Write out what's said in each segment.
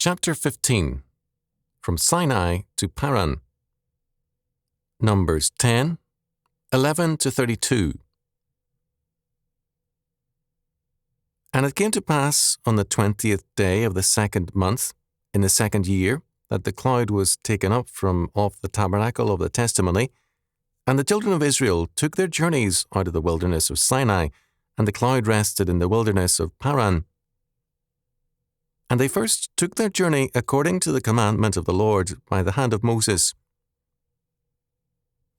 Chapter 15. From Sinai to Paran. Numbers 10, 11 to 32. And it came to pass on the 20th day of the 2nd month, in the 2nd year, that the cloud was taken up from off the tabernacle of the testimony, and the children of Israel took their journeys out of the wilderness of Sinai, and the cloud rested in the wilderness of Paran. And they first took their journey according to the commandment of the Lord by the hand of Moses.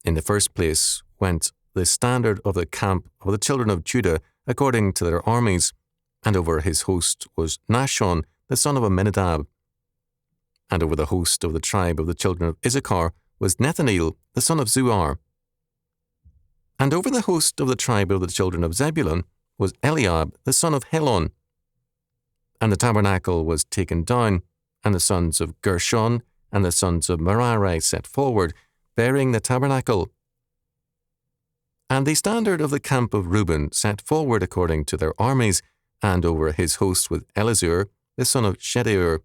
In the first place went the standard of the camp of the children of Judah according to their armies, and over his host was Nahshon the son of Amminadab. And over the host of the tribe of the children of Issachar was Nethaneel the son of Zuar. And over the host of the tribe of the children of Zebulun was Eliab the son of Helon. And the tabernacle was taken down, and the sons of Gershon and the sons of Merari set forward, bearing the tabernacle. And the standard of the camp of Reuben set forward according to their armies, and over his host was Elizur the son of Shedeur.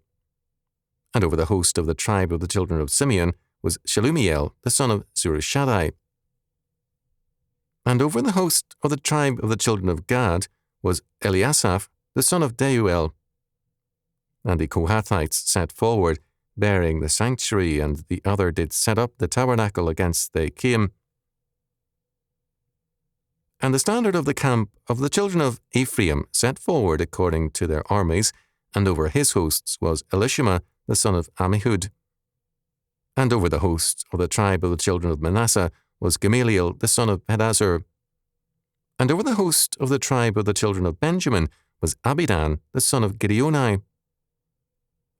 And over the host of the tribe of the children of Simeon was Shelumiel the son of Zurishaddai. And over the host of the tribe of the children of Gad was Eliasaph the son of Deuel. And the Kohathites set forward, bearing the sanctuary, and the other did set up the tabernacle against the Achim. And the standard of the camp of the children of Ephraim set forward according to their armies, and over his hosts was Elishama the son of Ammihud. And over the host of the tribe of the children of Manasseh was Gamaliel the son of Pedazur. And over the host of the tribe of the children of Benjamin was Abidan the son of Gideoni.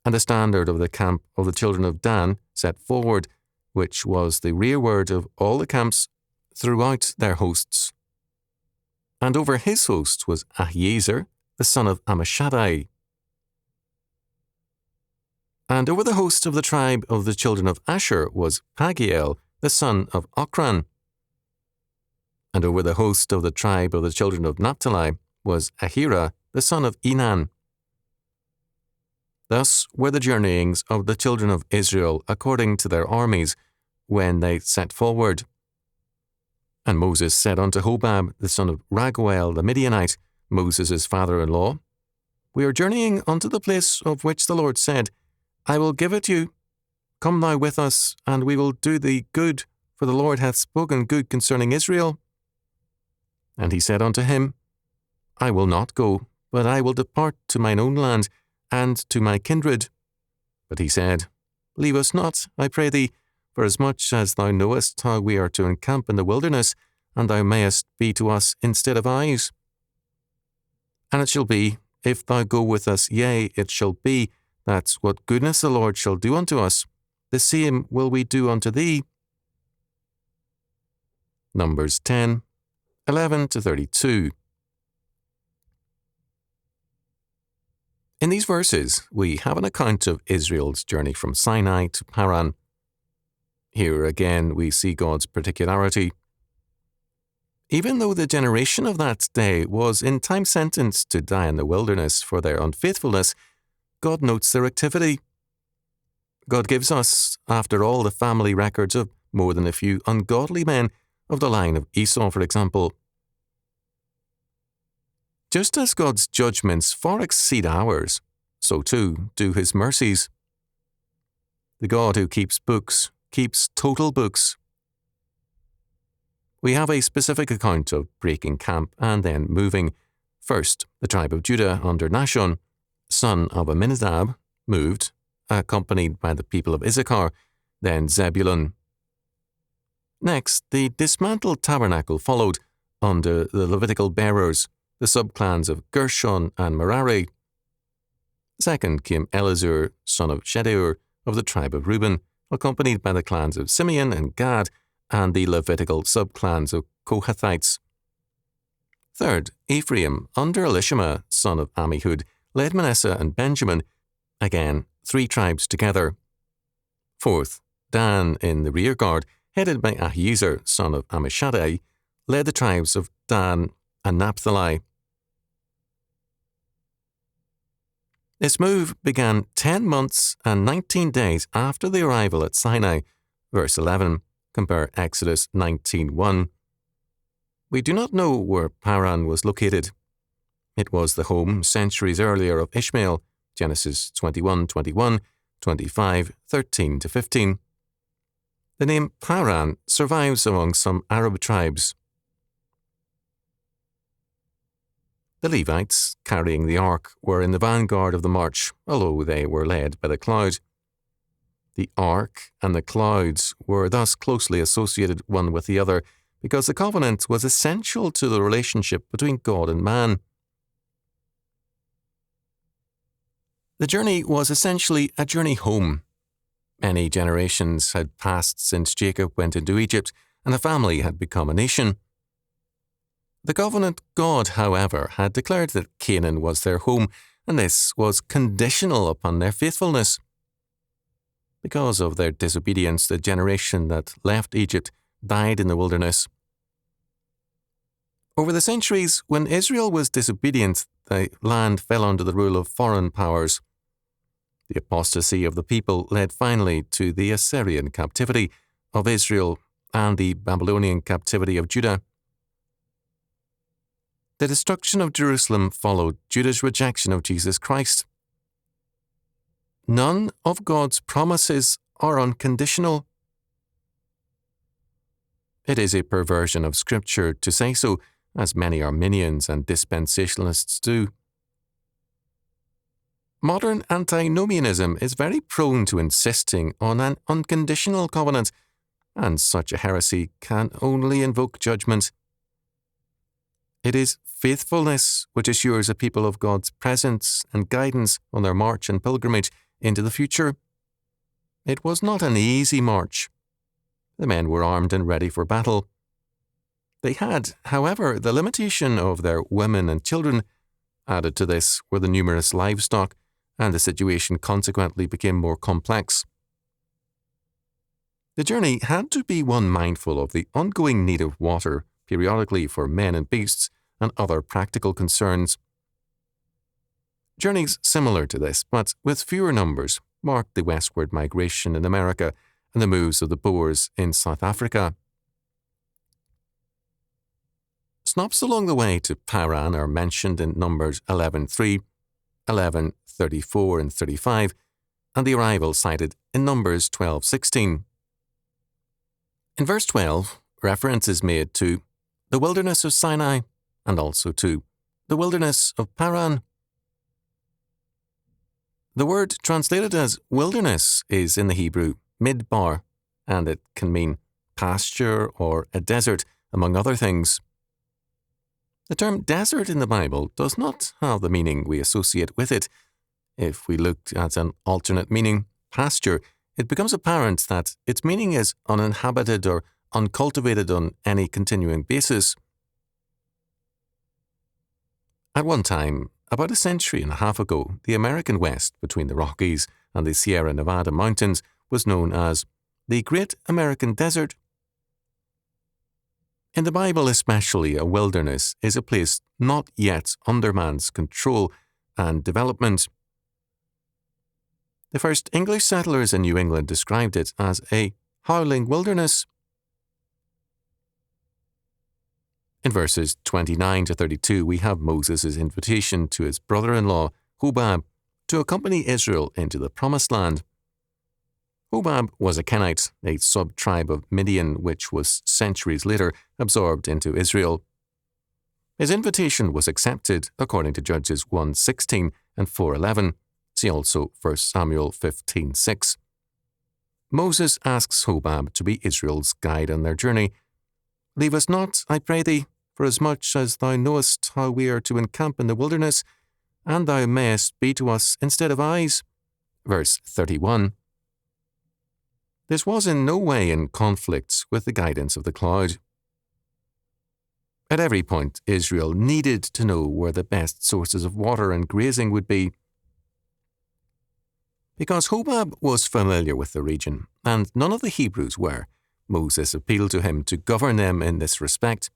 And the standard of the camp of the children of Dan set forward, which was the rearward of all the camps throughout their hosts. And over his host was Ahiezer the son of Ammishaddai. And over the host of the tribe of the children of Asher was Pagiel the son of Ochran. And over the host of the tribe of the children of Naphtali was Ahira the son of Enan. Thus were the journeyings of the children of Israel according to their armies, when they set forward. And Moses said unto Hobab the son of Raguel the Midianite, Moses' father-in-law, We are journeying unto the place of which the Lord said, I will give it you. Come thou with us, and we will do thee good, for the Lord hath spoken good concerning Israel. And he said unto him, I will not go, but I will depart to mine own land, and to my kindred. But he said, Leave us not, I pray thee, for as much as thou knowest how we are to encamp in the wilderness, and thou mayest be to us instead of eyes. And it shall be, if thou go with us, yea, it shall be, that what goodness the Lord shall do unto us, the same will we do unto thee. Numbers 10, 11 to 32. In these verses, we have an account of Israel's journey from Sinai to Paran. Here again we see God's particularity. Even though the generation of that day was in time sentenced to die in the wilderness for their unfaithfulness, God notes their activity. God gives us, after all, the family records of more than a few ungodly men of the line of Esau, for example. Just as God's judgments far exceed ours, so too do his mercies. The God who keeps books keeps total books. We have a specific account of breaking camp and then moving. First, the tribe of Judah under Nahshon, son of Amminadab, moved, accompanied by the people of Issachar, then Zebulun. Next, the dismantled tabernacle followed, under the Levitical bearers, the subclans of Gershon and Merari. Second came Elizur, son of Shedeur, of the tribe of Reuben, accompanied by the clans of Simeon and Gad, and the Levitical subclans of Kohathites. Third, Ephraim, under Elishama, son of Ammihud, led Manasseh and Benjamin, again 3 tribes together. Fourth, Dan in the rearguard, headed by Ahiezer, son of Ammishaddai, led the tribes of Dan and Naphtali. This move began 10 months and 19 days after the arrival at Sinai, verse 11, compare Exodus 19:1. We do not know where Paran was located. It was the home centuries earlier of Ishmael, Genesis 21:21, 25:13-15. The name Paran survives among some Arab tribes. The Levites, carrying the ark, were in the vanguard of the march, although they were led by the cloud. The ark and the clouds were thus closely associated one with the other, because the covenant was essential to the relationship between God and man. The journey was essentially a journey home. Many generations had passed since Jacob went into Egypt, and the family had become a nation. The covenant God, however, had declared that Canaan was their home, and this was conditional upon their faithfulness. Because of their disobedience, the generation that left Egypt died in the wilderness. Over the centuries, when Israel was disobedient, the land fell under the rule of foreign powers. The apostasy of the people led finally to the Assyrian captivity of Israel and the Babylonian captivity of Judah. The destruction of Jerusalem followed Judah's rejection of Jesus Christ. None of God's promises are unconditional. It is a perversion of Scripture to say so, as many Arminians and dispensationalists do. Modern antinomianism is very prone to insisting on an unconditional covenant, and such a heresy can only invoke judgment. It is faithfulness which assures a people of God's presence and guidance on their march and pilgrimage into the future. It was not an easy march. The men were armed and ready for battle. They had, however, the limitation of their women and children. Added to this were the numerous livestock, and the situation consequently became more complex. The journey had to be one mindful of the ongoing need of water periodically for men and beasts and other practical concerns. Journeys similar to this, but with fewer numbers, marked the westward migration in America and the moves of the Boers in South Africa. Stops along the way to Paran are mentioned in Numbers 11:3, 11:34 and 35, and the arrival cited in Numbers 12:16. In verse 12, reference is made to the wilderness of Sinai and also to the wilderness of Paran. The word translated as wilderness is in the Hebrew midbar, and it can mean pasture or a desert, among other things. The term desert in the Bible does not have the meaning we associate with it. If we look at an alternate meaning, pasture, it becomes apparent that its meaning is uninhabited or uncultivated on any continuing basis. At one time, about a century and a half ago, the American West between the Rockies and the Sierra Nevada mountains was known as the Great American Desert. In the Bible especially, a wilderness is a place not yet under man's control and development. The first English settlers in New England described it as a howling wilderness. In verses 29 to 32, we have Moses' invitation to his brother-in-law, Hobab, to accompany Israel into the Promised Land. Hobab was a Kenite, a sub-tribe of Midian which was centuries later absorbed into Israel. His invitation was accepted according to Judges 1:16 and 4:11. See also 1 Samuel 15:6. Moses asks Hobab to be Israel's guide on their journey. "Leave us not, I pray thee, for as much as thou knowest how we are to encamp in the wilderness, and thou mayest be to us instead of eyes." Verse 31. This was in no way in conflict with the guidance of the cloud. At every point, Israel needed to know where the best sources of water and grazing would be. Because Hobab was familiar with the region, and none of the Hebrews were, Moses appealed to him to govern them in this respect.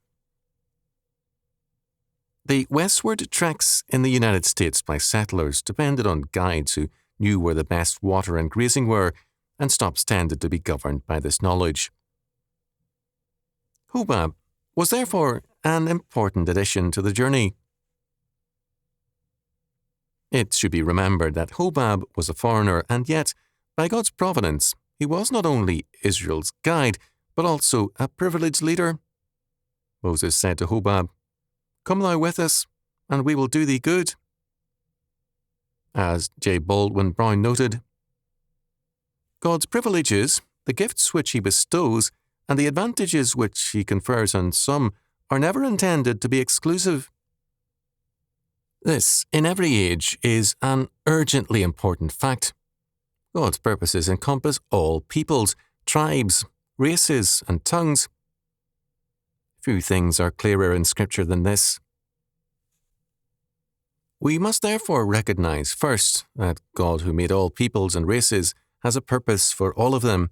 The westward treks in the United States by settlers depended on guides who knew where the best water and grazing were, and stops tended to be governed by this knowledge. Hobab was therefore an important addition to the journey. It should be remembered that Hobab was a foreigner, and yet, by God's providence, he was not only Israel's guide, but also a privileged leader. Moses said to Hobab, "Come thou with us, and we will do thee good." As J. Baldwin Brown noted, God's privileges, the gifts which he bestows, and the advantages which he confers on some are never intended to be exclusive. This, in every age, is an urgently important fact. God's purposes encompass all peoples, tribes, races, and tongues. Few things are clearer in Scripture than this. We must therefore recognize first that God, who made all peoples and races, has a purpose for all of them.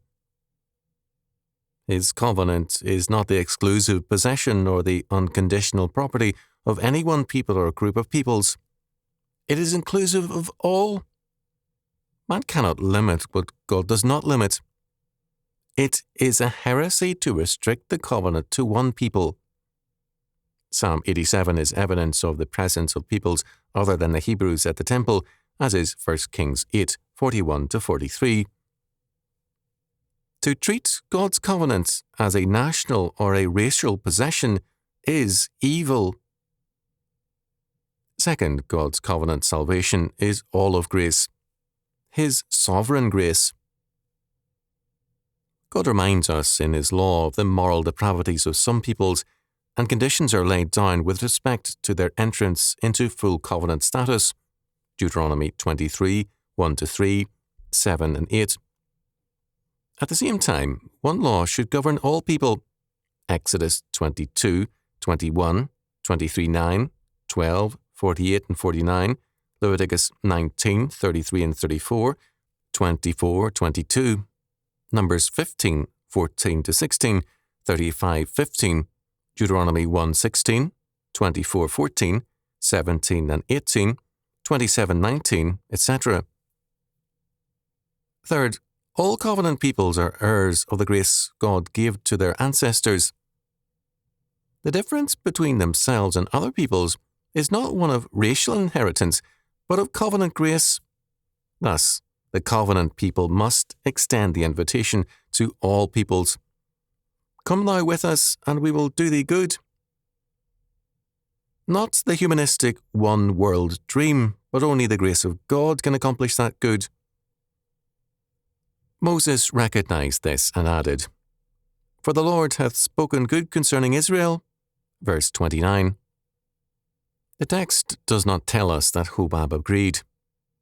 His covenant is not the exclusive possession or the unconditional property of any one people or group of peoples. It is inclusive of all. Man cannot limit what God does not limit. It is a heresy to restrict the covenant to one people. Psalm 87 is evidence of the presence of peoples other than the Hebrews at the temple, as is 1 Kings 8:41-43. To treat God's covenant as a national or a racial possession is evil. Second, God's covenant salvation is all of grace, His sovereign grace. God reminds us in His law of the moral depravities of some peoples, and conditions are laid down with respect to their entrance into full covenant status. Deuteronomy 23, 1-3, 7 and 8. At the same time, one law should govern all people. Exodus 22, 21, 23:9, 12, 48 and 49, Leviticus 19, 33 and 34, 24, 22, Numbers 15, 14-16, 35, 15, Deuteronomy 1, 16, 24, 14, 17 and 18, 27, 19, etc. Third, all covenant peoples are heirs of the grace God gave to their ancestors. The difference between themselves and other peoples is not one of racial inheritance, but of covenant grace. Thus, the covenant people must extend the invitation to all peoples. Come thou with us, and we will do thee good. Not the humanistic one-world dream, but only the grace of God can accomplish that good. Moses recognized this and added, "For the Lord hath spoken good concerning Israel." Verse 29. The text does not tell us that Hobab agreed.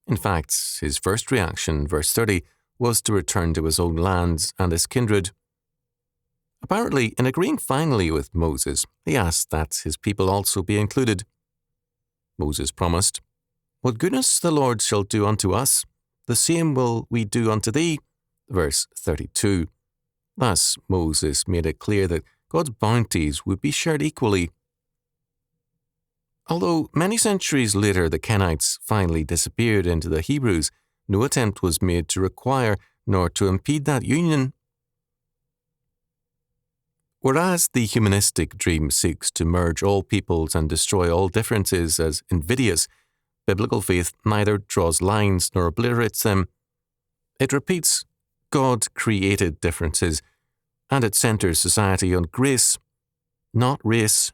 In fact, his first reaction, verse 30, was to return to his own lands and his kindred. Apparently, in agreeing finally with Moses, he asked that his people also be included. Moses promised, "What goodness the Lord shall do unto us, the same will we do unto thee." Verse 32. Thus, Moses made it clear that God's bounties would be shared equally. Although many centuries later the Kenites finally disappeared into the Hebrews, no attempt was made to require nor to impede that union. Whereas the humanistic dream seeks to merge all peoples and destroy all differences as invidious, biblical faith neither draws lines nor obliterates them. It repeats God created differences, and it centers society on grace, not race.